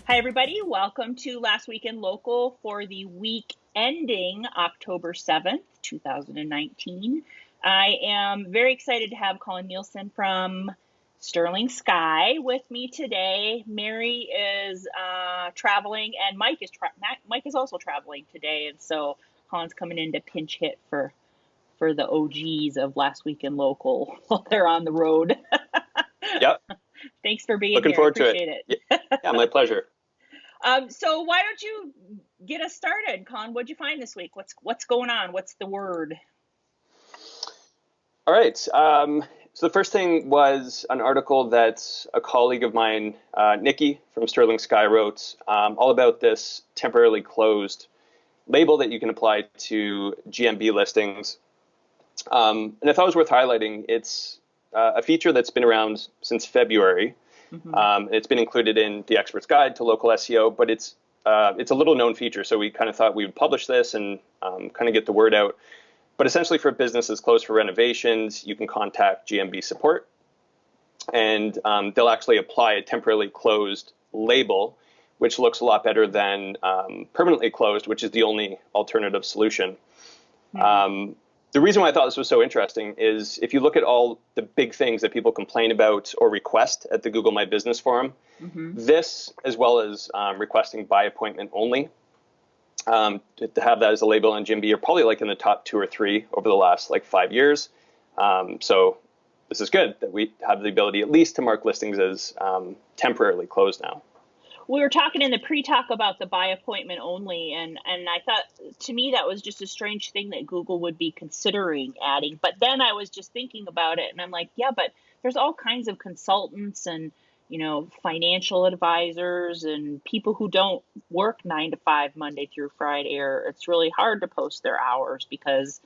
Hi, everybody. Welcome to Last Week in Local for the week ending October 7th, 2019. I am very excited to have Colin Neilsen from Sterling Sky with me today. Mary is traveling, and Mike is also traveling today, and so Colin's coming in to pinch hit for the OGs of Last Week in Local while they're on the road. Yep. Thanks for being Looking here. I forward to appreciate it. it. Yeah, my pleasure. So why don't you get us started, Con? What'd you find this week? What's going on? What's the word? All right. So the first thing was an article that a colleague of mine, Nikki from Sterling Sky, wrote all about this temporarily closed label that you can apply to GMB listings. And I thought it was worth highlighting. It's a feature that's been around since February. It's been included in the Expert's Guide to Local SEO, but it's a little known feature. So we kind of thought we would publish this and kind of get the word out. But essentially, for businesses closed for renovations, you can contact GMB support, and they'll actually apply a temporarily closed label, which looks a lot better than permanently closed, which is the only alternative solution. The reason why I thought this was so interesting is if you look at all the big things that people complain about or request at the Google My Business forum, this, as well as requesting by appointment only, to have that as a label on GMB, are probably like in the top 2 or 3 over the last like 5 years. So this is good that we have the ability at least to mark listings as temporarily closed now. We were talking in the pre-talk about the by appointment only, and I thought, to me, that was just a strange thing that Google would be considering adding. But then I was just thinking about it, and I'm like, yeah, but there's all kinds of consultants and financial advisors and people who don't work 9 to 5 Monday through Friday, or it's really hard to post their hours because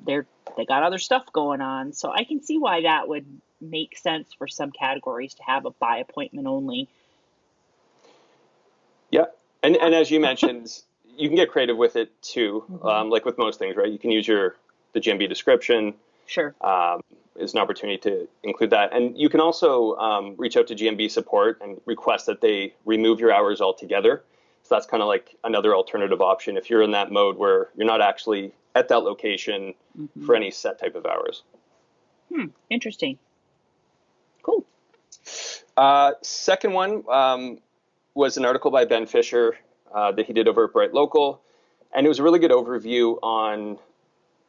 they got other stuff going on. So I can see why that would make sense for some categories to have a by appointment only. Yeah. And as you mentioned, you can get creative with it too, like with most things, right? You can use the GMB description. Sure. Is an opportunity to include that. And you can also reach out to GMB support and request that they remove your hours altogether. So that's kind of like another alternative option if you're in that mode where you're not actually at that location for any set type of hours. Interesting. Cool. Second one was an article by Ben Fisher that he did over at Bright Local. And it was a really good overview on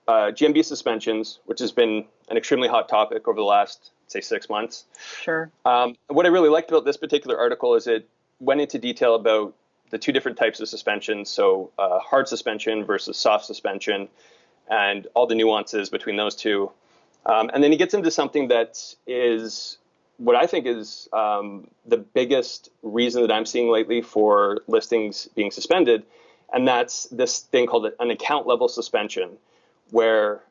GMB suspensions, which has been an extremely hot topic over the last, say, 6 months. Sure. What I really liked about this particular article is it went into detail about the 2 different types of suspension. So hard suspension versus soft suspension and all the nuances between those two. And then he gets into something that is what I think is the biggest reason that I'm seeing lately for listings being suspended. And that's this thing called an account level suspension, where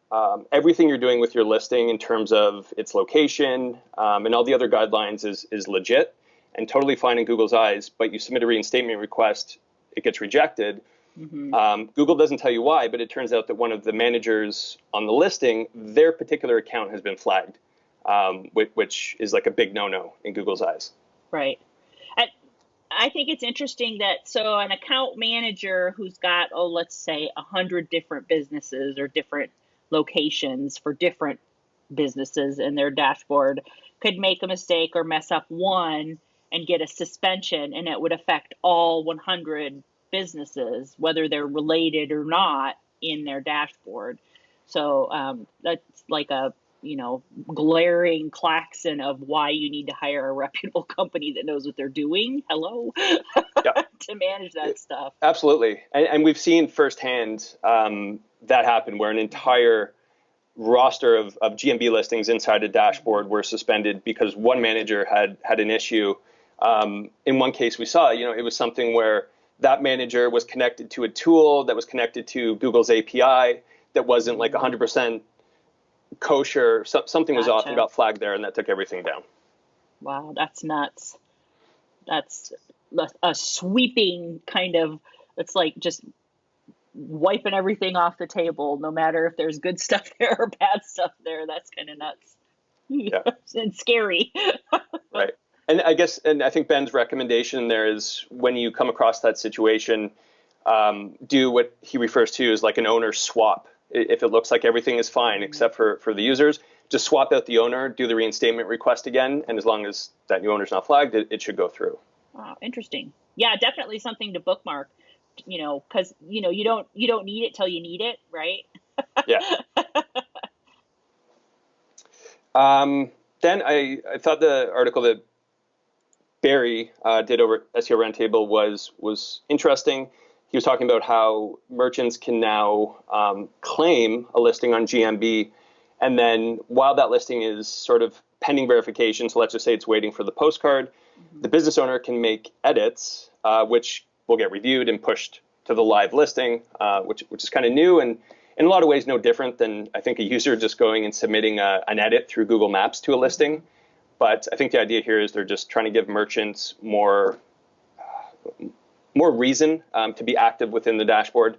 everything you're doing with your listing in terms of its location and all the other guidelines is legit and totally fine in Google's eyes, but you submit a reinstatement request, it gets rejected. Google doesn't tell you why, but it turns out that one of the managers on the listing, their particular account has been flagged, which is like a big no-no in Google's eyes. Right. I think it's interesting that an account manager who's got, let's say 100 different businesses or different locations for different businesses in their dashboard could make a mistake or mess up one and get a suspension, and it would affect all 100 businesses, whether they're related or not, in their dashboard. So that's like a glaring klaxon of why you need to hire a reputable company that knows what they're doing. Hello. Yep. To manage that stuff. Absolutely. And we've seen firsthand that happen where an entire roster of GMB listings inside a dashboard were suspended because one manager had an issue. In one case we saw, it was something where that manager was connected to a tool that was connected to Google's API that wasn't like 100% kosher. Something was off and got flagged there, and that took everything down. Wow, that's nuts. That's a sweeping kind of, it's like just wiping everything off the table, no matter if there's good stuff there or bad stuff there. That's kind of nuts. Yeah. And scary. Right. And I guess, and I think Ben's recommendation there is when you come across that situation, do what he refers to as like an owner swap. If it looks like everything is fine except for the users, just swap out the owner, do the reinstatement request again, and as long as that new owner's not flagged, it should go through. Wow, interesting. Yeah, definitely something to bookmark, because you don't need it till you need it, right? Yeah. Then I thought the article that Barry did over at SEO Roundtable was interesting. He was talking about how merchants can now claim a listing on GMB, and then while that listing is sort of pending verification, so let's just say it's waiting for the postcard, the business owner can make edits, which will get reviewed and pushed to the live listing, which is kind of new and in a lot of ways no different than I think a user just going and submitting an edit through Google Maps to a listing. But I think the idea here is they're just trying to give merchants more reason to be active within the dashboard.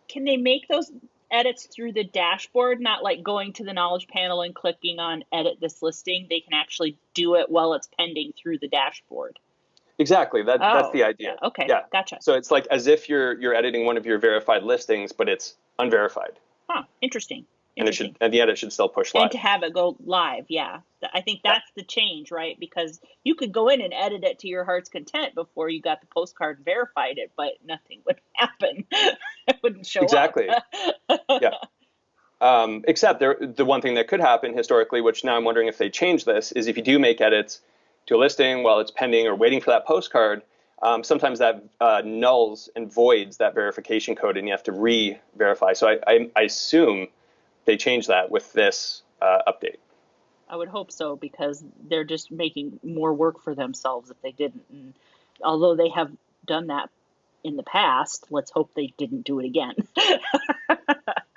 Can they make those edits through the dashboard, not like going to the knowledge panel and clicking on edit this listing? They can actually do it while it's pending through the dashboard. Exactly. That's the idea. Yeah. Okay. Yeah. Gotcha. So it's like as if you're editing one of your verified listings, but it's unverified. Huh. Interesting. And the edit should still push live. And to have it go live, yeah. I think that's the change, right? Because you could go in and edit it to your heart's content before you got the postcard and verified it, but nothing would happen. It wouldn't show exactly. up. Yeah. Except the one thing that could happen historically, which now I'm wondering if they change this, is if you do make edits to a listing while it's pending or waiting for that postcard, sometimes that nulls and voids that verification code and you have to re-verify. So I assume they changed that with this update. I would hope so, because they're just making more work for themselves if they didn't. And although they have done that in the past, let's hope they didn't do it again.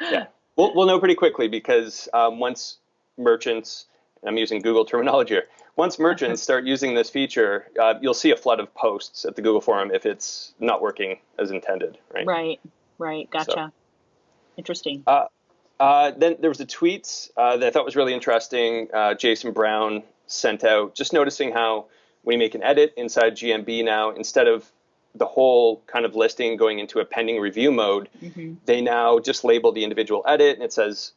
Yeah, we'll know pretty quickly because once merchants, I'm using Google terminology here, once merchants start using this feature, you'll see a flood of posts at the Google forum if it's not working as intended, right? Right. Gotcha. So, interesting. Then there was a tweet that I thought was really interesting. Jason Brown sent out, just noticing how when you make an edit inside GMB now, instead of the whole kind of listing going into a pending review mode, they now just label the individual edit, and it says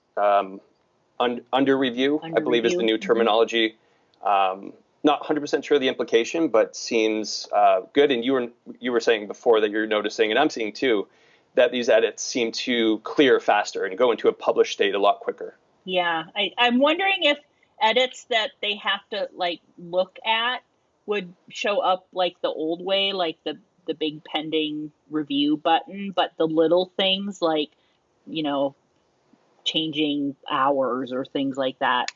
under review, I believe is the new terminology. Not 100% sure of the implication, but seems good. And you were saying before that you're noticing, and I'm seeing too, that these edits seem to clear faster and go into a published state a lot quicker. Yeah, I'm wondering if edits that they have to like look at would show up like the old way, like the big pending review button, but the little things like, changing hours or things like that,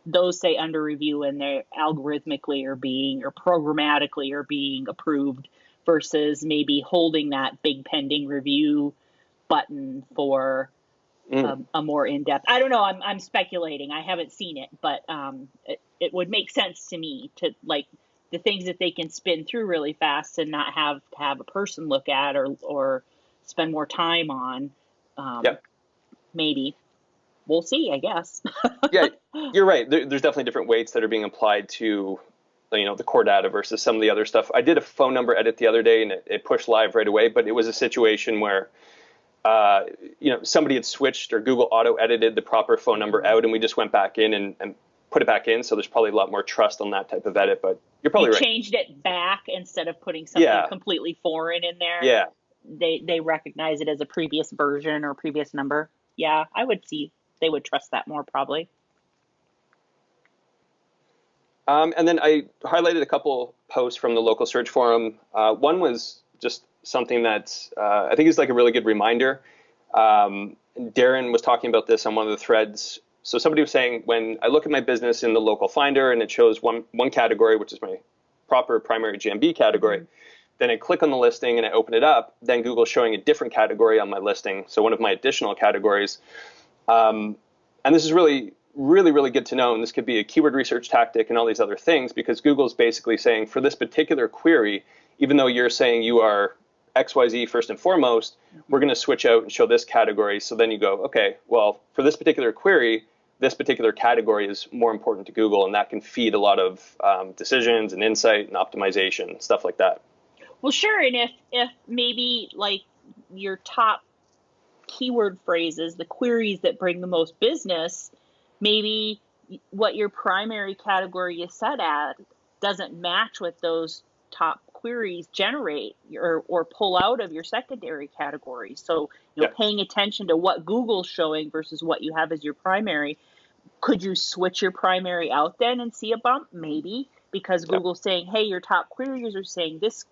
those say under review and they're algorithmically or programmatically are being approved, versus maybe holding that big pending review button for a more in-depth. I don't know. I'm speculating. I haven't seen it, but it would make sense to me to like the things that they can spin through really fast and not have to have a person look at or spend more time on. Maybe. We'll see, I guess. Yeah, you're right. There's definitely different weights that are being applied to the core data versus some of the other stuff. I did a phone number edit the other day and it pushed live right away, but it was a situation where, somebody had switched or Google auto edited the proper phone number out and we just went back in and put it back in. So there's probably a lot more trust on that type of edit, but you're probably right. Changed it back instead of putting something completely foreign in there. Yeah. They recognize it as a previous version or previous number. Yeah, I would see they would trust that more probably. And then I highlighted a couple posts from the local search forum. One was just something that I think is like a really good reminder. Darren was talking about this on one of the threads. So somebody was saying, when I look at my business in the local finder and it shows one category, which is my proper primary GMB category, then I click on the listing and I open it up, then Google's showing a different category on my listing. So one of my additional categories. And this is really good to know, and this could be a keyword research tactic and all these other things, because Google's basically saying for this particular query, even though you're saying you are XYZ first and foremost, we're going to switch out and show this category. So then you go, okay, well, for this particular query, this particular category is more important to Google, and that can feed a lot of decisions and insight and optimization, stuff like that. Well, sure. And if maybe like your top keyword phrases, the queries that bring the most business, maybe what your primary category is set at doesn't match what those top queries generate or pull out of your secondary category. So, paying attention to what Google's showing versus what you have as your primary. Could you switch your primary out then and see a bump? Maybe, because Google's saying, hey, your top queries are saying this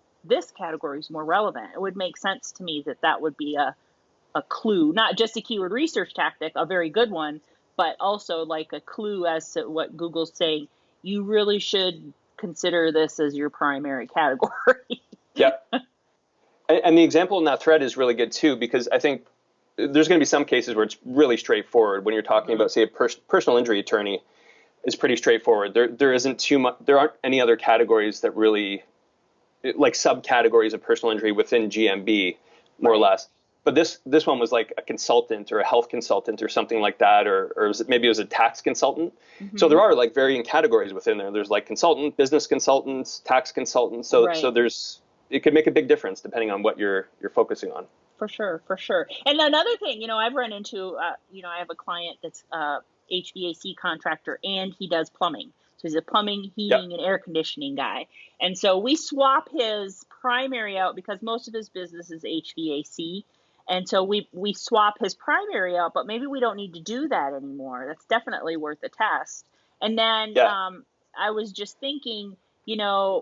category is more relevant. It would make sense to me that would be a clue, not just a keyword research tactic, a very good one, but also like a clue as to what Google's saying. You really should consider this as your primary category. Yep. And the example in that thread is really good too, because I think there's going to be some cases where it's really straightforward. When you're talking about, say, a personal injury attorney, is pretty straightforward. There isn't too much. There aren't any other categories that really, like subcategories of personal injury within GMB, more or less. But this one was like a consultant or a health consultant or something like that, or maybe it was a tax consultant. So there are like varying categories within there. There's like consultant, business consultants, tax consultants. So it could make a big difference depending on what you're focusing on. For sure. And another thing, I've run into, I have a client that's HVAC contractor and he does plumbing. So he's a plumbing, heating, and air conditioning guy. And so we swap his primary out because most of his business is HVAC. And so we swap his primary out, but maybe we don't need to do that anymore. That's definitely worth a test. And then I was just thinking, I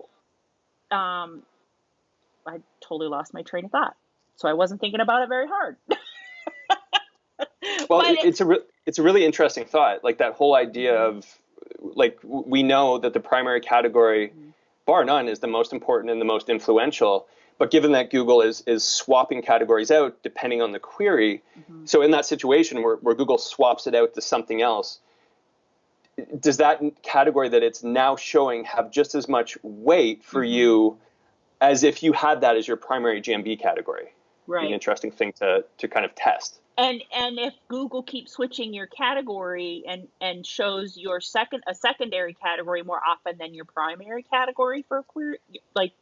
totally lost my train of thought. So I wasn't thinking about it very hard. Well, it's a really interesting thought. Like that whole idea of, like, we know that the primary category, bar none, is the most important and the most influential. But given that Google is swapping categories out depending on the query, so in that situation where Google swaps it out to something else, does that category that it's now showing have just as much weight for you as if you had that as your primary GMB category? Right. An interesting thing to kind of test. And if Google keeps switching your category and shows your secondary category more often than your primary category for a query, like,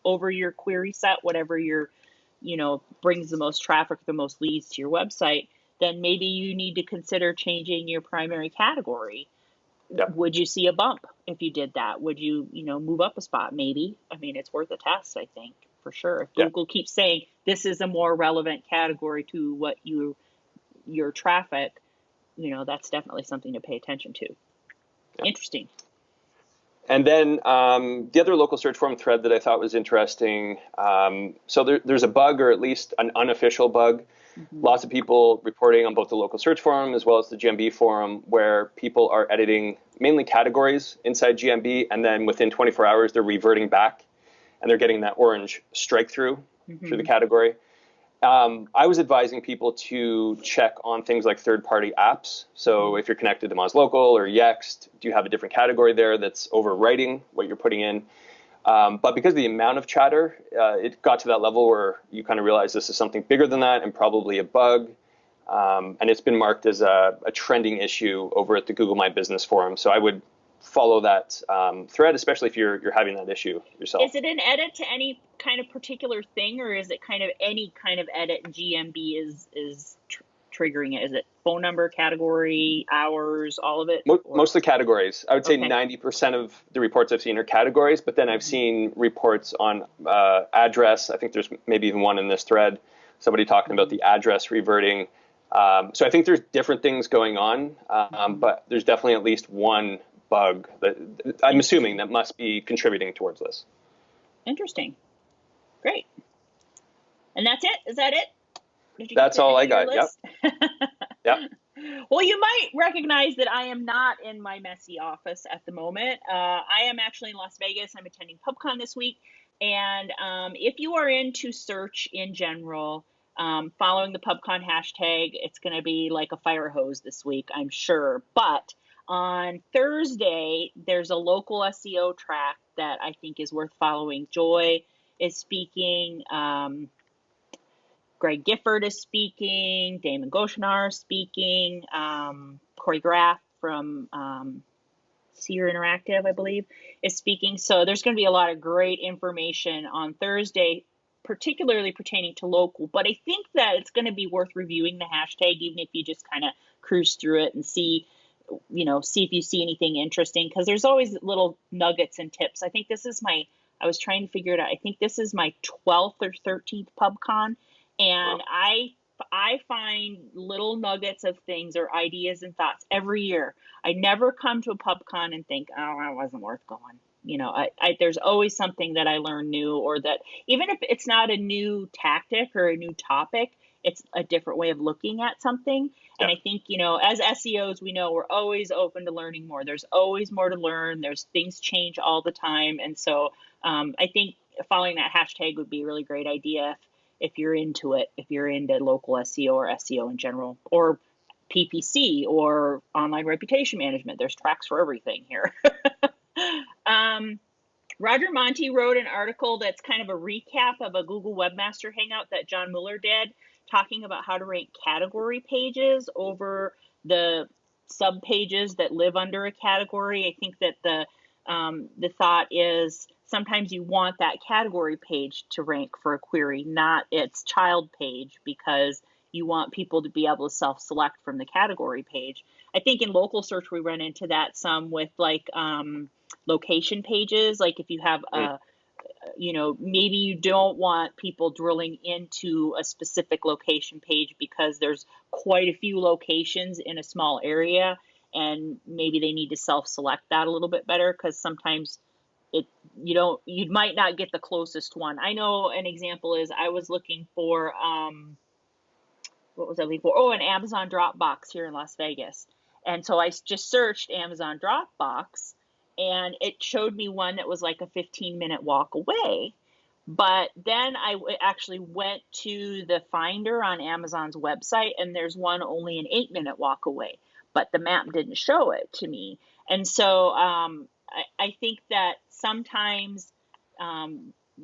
over your query set, whatever your, brings the most traffic, the most leads to your website, then maybe you need to consider changing your primary category. Yep. Would you see a bump if you did that? Would you, move up a spot? Maybe. I mean, it's worth a test, I think, for sure. If Google keeps saying this is a more relevant category to what your traffic, that's definitely something to pay attention to. Yep. Interesting. And then the other local search forum thread that I thought was interesting. So there's a bug, or at least an unofficial bug. Lots of people reporting on both the local search forum as well as the GMB forum, where people are editing mainly categories inside GMB, and then within 24 hours they're reverting back and they're getting that orange strike through the category. I was advising people to check on things like third-party apps. So if you're connected to MozLocal or Yext, do you have a different category there that's overwriting what you're putting in? But because of the amount of chatter, it got to that level where you kind of realize this is something bigger than that and probably a bug. And it's been marked as a trending issue over at the Google My Business forum. So I would follow that thread, especially if you're having that issue yourself. Is it an edit to any kind of particular thing, or is it kind of any kind of edit in GMB is triggering it? Is it phone number, category, hours, all of it? Most of the categories. I would say 90% of the reports I've seen are categories, but then I've seen reports on address. I think there's maybe even one in this thread, somebody talking about the address reverting. So I think there's different things going on, but there's definitely at least one bug that I'm assuming that must be contributing towards this. Interesting. Great. And that's it? Is that it? That's all I got. Yep. Yep. Well, you might recognize that I am not in my messy office at the moment. I am actually in Las Vegas. I'm attending PubCon this week. And if you are into search in general, following the PubCon hashtag, it's going to be like a fire hose this week, I'm sure. But on Thursday, there's a local SEO track that I think is worth following. Joy is speaking. Greg Gifford is speaking. Damon Goshenar is speaking. Corey Graff from Seer Interactive, I believe, is speaking. So there's going to be a lot of great information on Thursday, particularly pertaining to local. But I think that it's going to be worth reviewing the hashtag, even if you just kind of cruise through it and see if you see anything interesting, because there's always little nuggets and tips. I think this is I was trying to figure it out. I think this is my 12th or 13th PubCon, and Wow. I find little nuggets of things or ideas and thoughts every year. I never come to a PubCon and think, oh, it wasn't worth going. There's always something that I learn new, or that even if it's not a new tactic or a new topic, it's a different way of looking at something. And Yeah. I think, as SEOs, we know we're always open to learning more. There's always more to learn. There's things change all the time. And so I think following that hashtag would be a really great idea if you're into it, if you're into local SEO or SEO in general, or PPC or online reputation management. There's tracks for everything here. Roger Monti wrote an article that's kind of a recap of a Google Webmaster Hangout that John Mueller did, talking about how to rank category pages over the sub pages that live under a category. I think that the thought is sometimes you want that category page to rank for a query, not its child page, because you want people to be able to self-select from the category page. I think in local search we run into that some with location pages. Like if you have maybe you don't want people drilling into a specific location page because there's quite a few locations in a small area, and maybe they need to self-select that a little bit better, because sometimes you might not get the closest one. I know an example is I was looking for what was I looking for? Oh, an Amazon Dropbox here in Las Vegas. And so I just searched Amazon Dropbox, and it showed me one that was like a 15-minute walk away. But then I actually went to the Finder on Amazon's website, and there's one only an 8-minute walk away, but the map didn't show it to me. And so I think that sometimes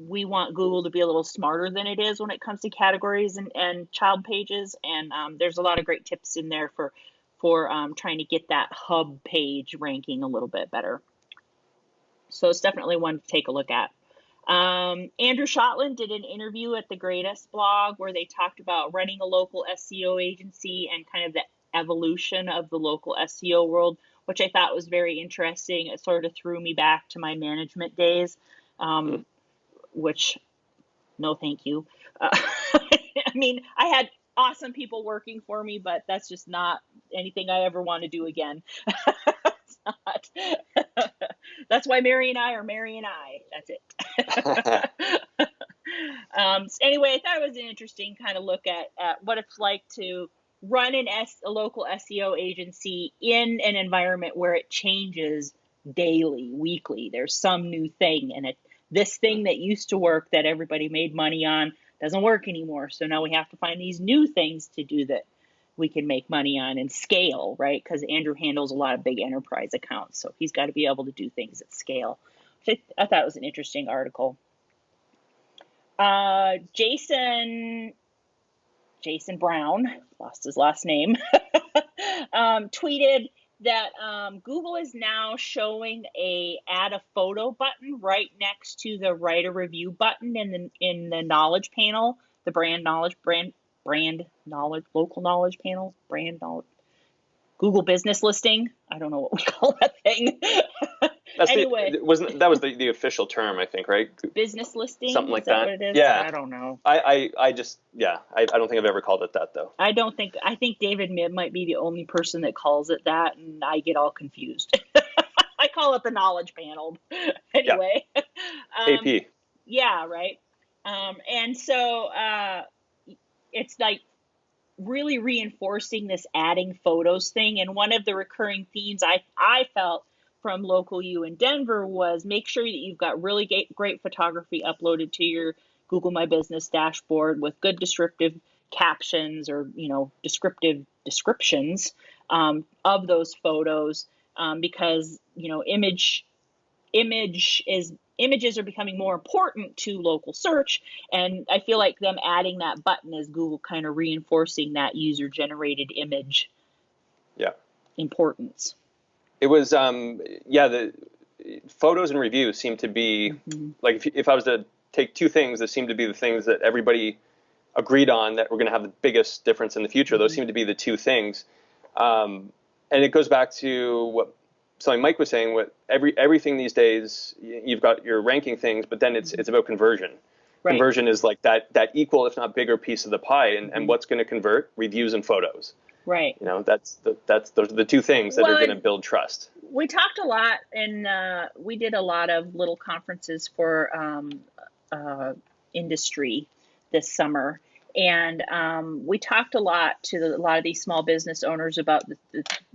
we want Google to be a little smarter than it is when it comes to categories and child pages. And there's a lot of great tips in there for trying to get that hub page ranking a little bit better. So it's definitely one to take a look at. Andrew Shotland did an interview at the Greatest blog where they talked about running a local SEO agency and kind of the evolution of the local SEO world, which I thought was very interesting. It sort of threw me back to my management days, which no thank you. I mean, I had awesome people working for me, but that's just not anything I ever want to do again. It's not. That's why Mary and I are Mary and I. That's it. Anyway, I thought it was an interesting kind of look at what it's like to run a local SEO agency in an environment where it changes daily, weekly. There's some new thing, and this thing that used to work that everybody made money on doesn't work anymore. So now we have to find these new things to do that we can make money on and scale, right? Because Andrew handles a lot of big enterprise accounts, so he's got to be able to do things at scale. I thought it was an interesting article. Jason Brown, lost his last name, tweeted that Google is now showing add a photo button right next to the write a review button in the knowledge panel, the brand knowledge, local knowledge panel, brand knowledge, Google business listing. I don't know what we call that thing. Anyway, that was the official term, I think, right? Business listing, something like is that that. what it is? Yeah, I don't know. I don't think I've ever called it that though. I think David Mibb might be the only person that calls it that, and I get all confused. I call it the knowledge panel. Anyway. Yeah. AP. Yeah, right. And so it's like really reinforcing this adding photos thing. And one of the recurring themes I felt from Local U in Denver was make sure that you've got really great photography uploaded to your Google My Business dashboard with good descriptive captions or descriptive descriptions of those photos, because images are becoming more important to local search, and I feel like them adding that button is Google kind of reinforcing that user generated image importance. It was, the photos and reviews seem to be like, if I was to take two things that seem to be the things that everybody agreed on that were going to have the biggest difference in the future, those seem to be the two things. And it goes back to what something Mike was saying, with everything these days, you've got your ranking things, but then it's about conversion. Right. Conversion is like that equal, if not bigger, piece of the pie. And what's going to convert? Reviews and photos. Right. Those are the two things that are going to build trust. We talked a lot, and we did a lot of little conferences for industry this summer. And we talked a lot to a lot of these small business owners about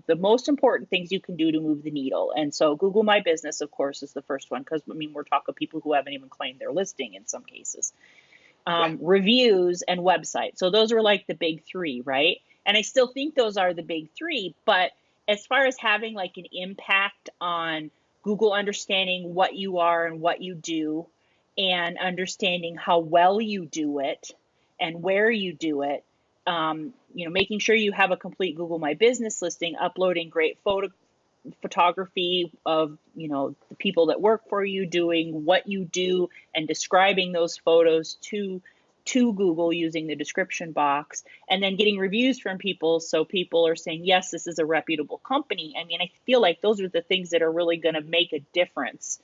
the most important things you can do to move the needle. And so Google My Business, of course, is the first one, because, we're talking people who haven't even claimed their listing in some cases. Reviews and websites. So those are like the big three, right? And I still think those are the big three. But as far as having like an impact on Google understanding what you are and what you do, and understanding how well you do it and where you do it, making sure you have a complete Google My Business listing, uploading great photography of, the people that work for you, doing what you do, and describing those photos to Google using the description box, and then getting reviews from people. So people are saying, yes, this is a reputable company. I mean, I feel like those are the things that are really going to make a difference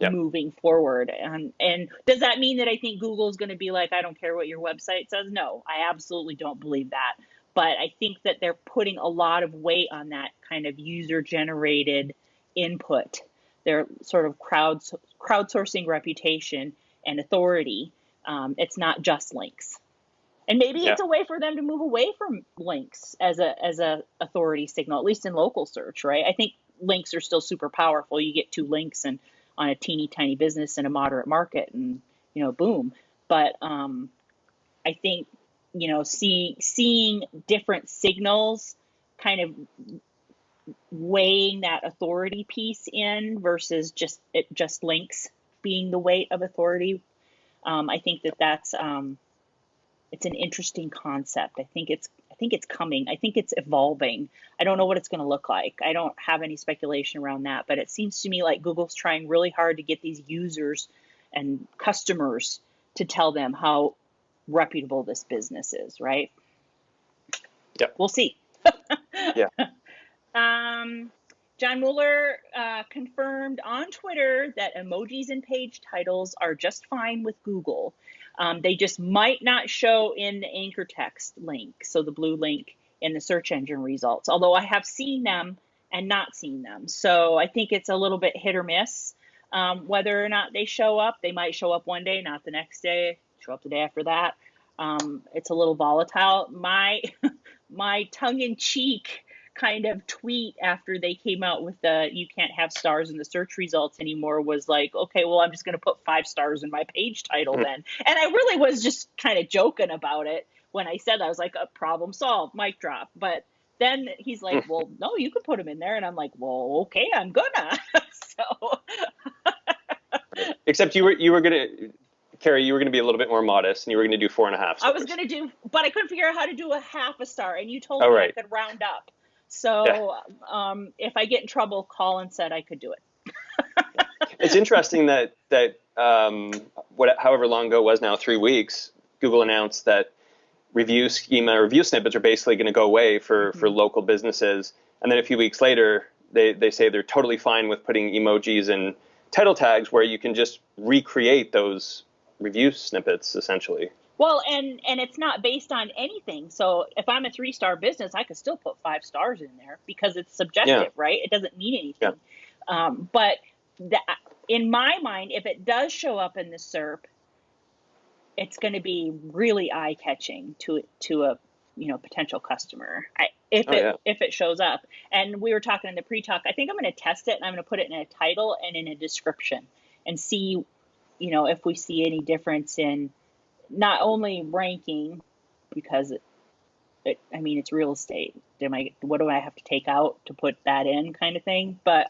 moving forward. And does that mean that I think Google is going to be like, I don't care what your website says? No, I absolutely don't believe that. But I think that they're putting a lot of weight on that kind of user-generated input. They're sort of crowdsourcing reputation and authority. It's not just links. And maybe it's a way for them to move away from links as a authority signal, at least in local search, right? I think links are still super powerful. You get 2 links and on a teeny tiny business in a moderate market, and boom. But I think seeing different signals, kind of weighing that authority piece in versus just links being the weight of authority. I think that's it's an interesting concept. I think it's coming. I think it's evolving. I don't know what it's going to look like. I don't have any speculation around that, but it seems to me like Google's trying really hard to get these users and customers to tell them how reputable this business is, right? Yeah. We'll see. Yeah. John Mueller confirmed on Twitter that emojis and page titles are just fine with Google. They just might not show in the anchor text link, so the blue link in the search engine results, although I have seen them and not seen them. So I think it's a little bit hit or miss whether or not they show up. They might show up one day, not the next day, show up the day after that. It's a little volatile. My tongue-in-cheek kind of tweet after they came out with the you can't have stars in the search results anymore was like, okay, well, I'm just going to put 5 stars in my page title then. And I really was just kind of joking about it when I said that. I was like, problem solved, mic drop. But then he's like, well, no, you could put them in there. And I'm like, well, okay, I'm gonna. So except you were gonna, Carrie, you were going to be a little bit more modest, and you were going to do 4.5 stars. I was going to do, but I couldn't figure out how to do a half a star, and you told me I could round up. So if I get in trouble, Colan said I could do it. It's interesting that however long ago it was now, 3 weeks, Google announced that review schema, review snippets are basically going to go away for local businesses. And then a few weeks later, they say they're totally fine with putting emojis and title tags where you can just recreate those review snippets, essentially. Well, and it's not based on anything. So if I'm a 3-star business, I could still put 5 stars in there because it's subjective, right? It doesn't mean anything. Yeah. But in my mind, if it does show up in the SERP, it's going to be really eye-catching to a potential customer if it shows up. And we were talking in the pre-talk. I think I'm going to test it, and I'm going to put it in a title and in a description and see, if we see any difference in not only ranking, because it's real estate. What do I have to take out to put that in, kind of thing? But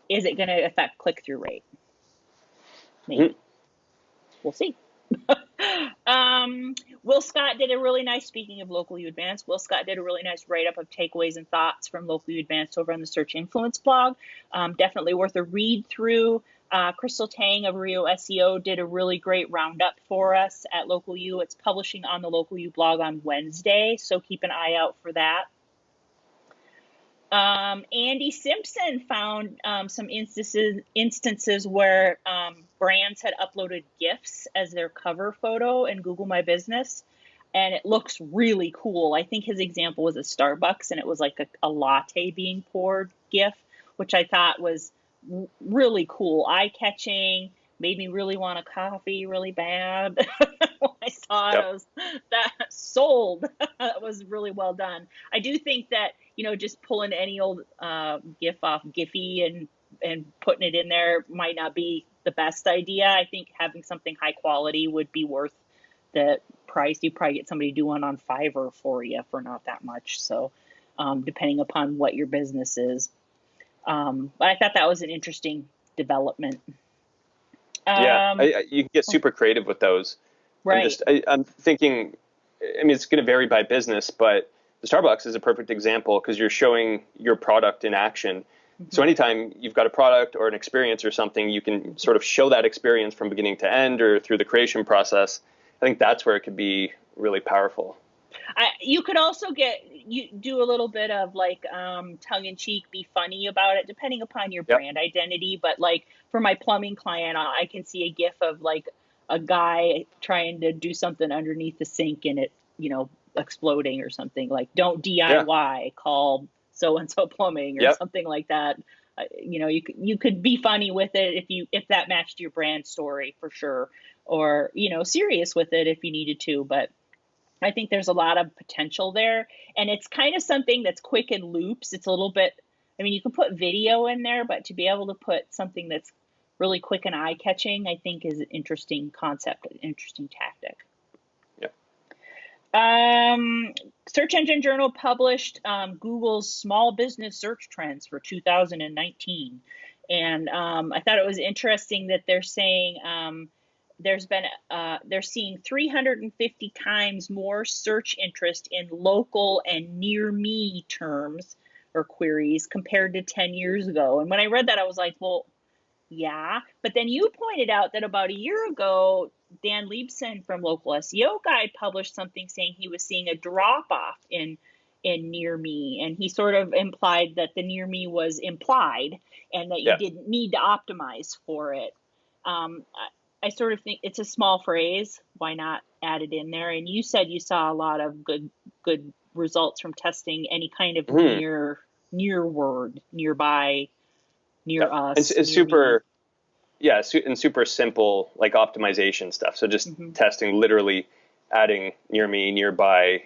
is it going to affect click-through rate? Maybe. We'll see. Will Scott did a really nice, speaking of Local U Advanced, Will Scott did a really nice write-up of takeaways and thoughts from Local U Advanced over on the Search Influence blog. Definitely worth a read through. Crystal Tang of Rio SEO did a really great roundup for us at Local U. It's publishing on the Local U blog on Wednesday, so keep an eye out for that. Andy Simpson found some instances where brands had uploaded GIFs as their cover photo in Google My Business, and it looks really cool. I think his example was a Starbucks, and it was like a latte being poured GIF, which I thought was really cool, eye-catching, made me really want a coffee really bad. When I saw it, Yep. I was that sold. That was really well done. I do think that, just pulling any old GIF off Giphy and putting it in there might not be the best idea. I think having something high quality would be worth the price. You probably get somebody to do one on Fiverr for you for not that much. So, depending upon what your business is. But I thought that was an interesting development. Yeah, you can get super creative with those. Right. I'm thinking, I mean, it's going to vary by business, but the Starbucks is a perfect example because you're showing your product in action. So anytime you've got a product or an experience or something, you can sort of show that experience from beginning to end or through the creation process. I think that's where it could be really powerful. You could also do a little bit of like tongue in cheek, be funny about it, depending upon your Yep. brand identity. But like for my plumbing client, I can see a GIF of like a guy trying to do something underneath the sink and it, exploding or something like don't Yeah. DIY, call so and so plumbing or Yep. something like that. You could be funny with it if that matched your brand story for sure, or serious with it if you needed to, but. I think there's a lot of potential there. And it's kind of something that's quick in loops. It's a little bit, I mean, you can put video in there, but to be able to put something that's really quick and eye catching, I think is an interesting concept, an interesting tactic. Yep. Search Engine Journal published Google's small business search trends for 2019. And I thought it was interesting that they're saying, they're seeing 350 times more search interest in local and near me terms or queries compared to 10 years ago. And when I read that, I was like, well, yeah. But then you pointed out that about a year ago, Dan Liebsen from Local SEO Guide published something saying he was seeing a drop off in near me, and he sort of implied that the near me was implied and that you Yeah. didn't need to optimize for it. I sort of think it's a small phrase. Why not add it in there? And you said you saw a lot of good results from testing any kind of Mhm. near word, nearby, near Yep. And us, it's near me. super, yeah, and super simple like optimization stuff. So just Hmm. testing, literally adding near me, nearby,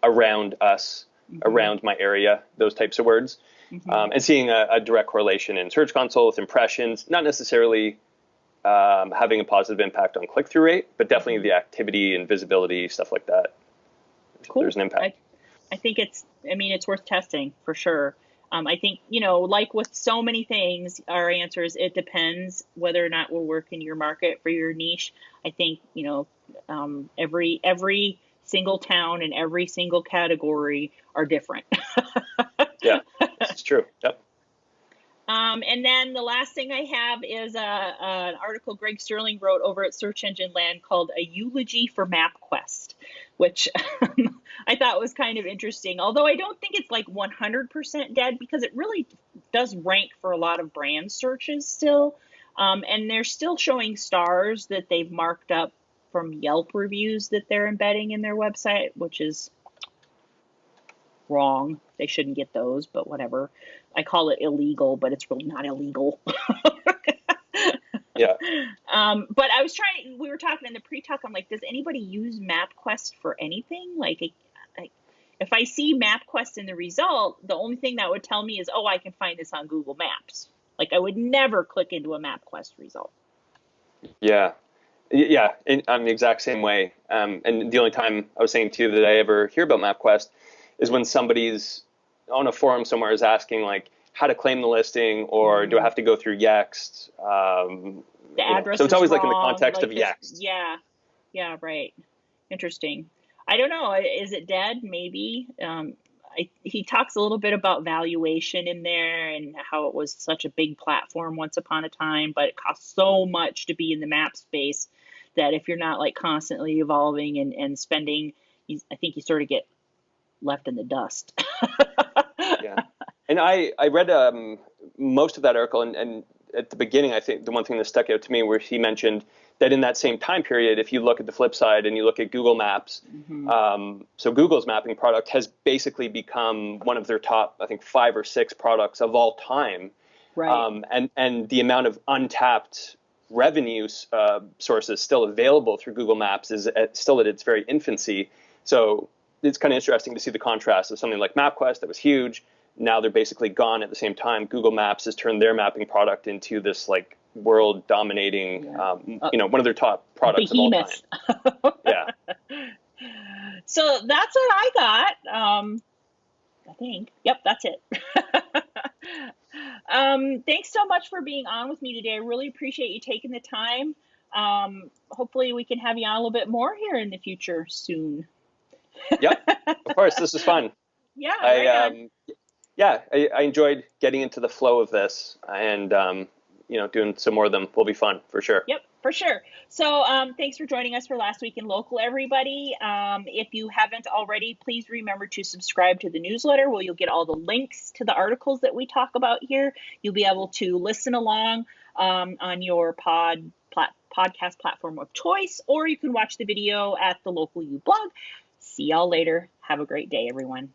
around us, Hmm. around my area, those types of words, Hmm. and seeing a direct correlation in Search Console with impressions, not necessarily having a positive impact on click-through rate, but definitely Hmm. the activity and visibility, stuff like that. There's Cool. an impact. I think it's worth testing for sure. I think, like with so many things, our answer is it depends whether or not will work in your market for your niche. I think, every single town and every single category are different. Yeah, this is true. Yep. And then the last thing I have is an article Greg Sterling wrote over at Search Engine Land called A Eulogy for MapQuest, which I thought was kind of interesting. Although I don't think it's like 100% dead because it really does rank for a lot of brand searches still. And they're still showing stars that they've marked up from Yelp reviews that they're embedding in their website, which is wrong. They shouldn't get those, but whatever. I call it illegal, but it's really not illegal. Yeah. But we were talking in the pre-talk, I'm like, does anybody use MapQuest for anything? Like, if I see MapQuest in the result, the only thing that would tell me is, oh, I can find this on Google Maps. Like, I would never click into a MapQuest result. Yeah. Yeah, I'm the exact same way. And the only time I was saying to you that I ever hear about MapQuest is when somebody's on a forum somewhere is asking like how to claim the listing or do I Mm-hmm. have to go through Yext? The So address it's is always like in the wrong. context of Like this, Yext. yeah. Yeah, right. Interesting. I don't know. Is it dead? Maybe. He talks a little bit about valuation in there and how it was such a big platform once upon a time, but it costs so much to be in the map space that if you're not like constantly evolving and spending, I think you sort of get left in the dust. Yeah. And I read most of that article, and at the beginning, I think the one thing that stuck out to me where he mentioned that in that same time period, if you look at the flip side and you look at Google Maps, Hmm. so Google's mapping product has basically become one of their top, I think, 5 or 6 products of all time. Right. And the amount of untapped revenue sources still available through Google Maps is still at its very infancy. So it's kind of interesting to see the contrast of something like MapQuest that was huge. Now they're basically gone at the same time. Google Maps has turned their mapping product into this like world dominating, Yeah. one of their top products of all time. Behemoth. Yeah. So that's what I got. I think. Yep, that's it. Thanks so much for being on with me today. I really appreciate you taking the time. Hopefully we can have you on a little bit more here in the future soon. Yep. Of course, this is fun. Yeah, I right on. Yeah, I enjoyed getting into the flow of this, and doing some more of them will be fun for sure. Yep, for sure. So thanks for joining us for Last Week in Local, everybody. If you haven't already, please remember to subscribe to the newsletter where you'll get all the links to the articles that we talk about here. You'll be able to listen along on your podcast platform of choice, or you can watch the video at the Local U blog. See y'all later. Have a great day, everyone.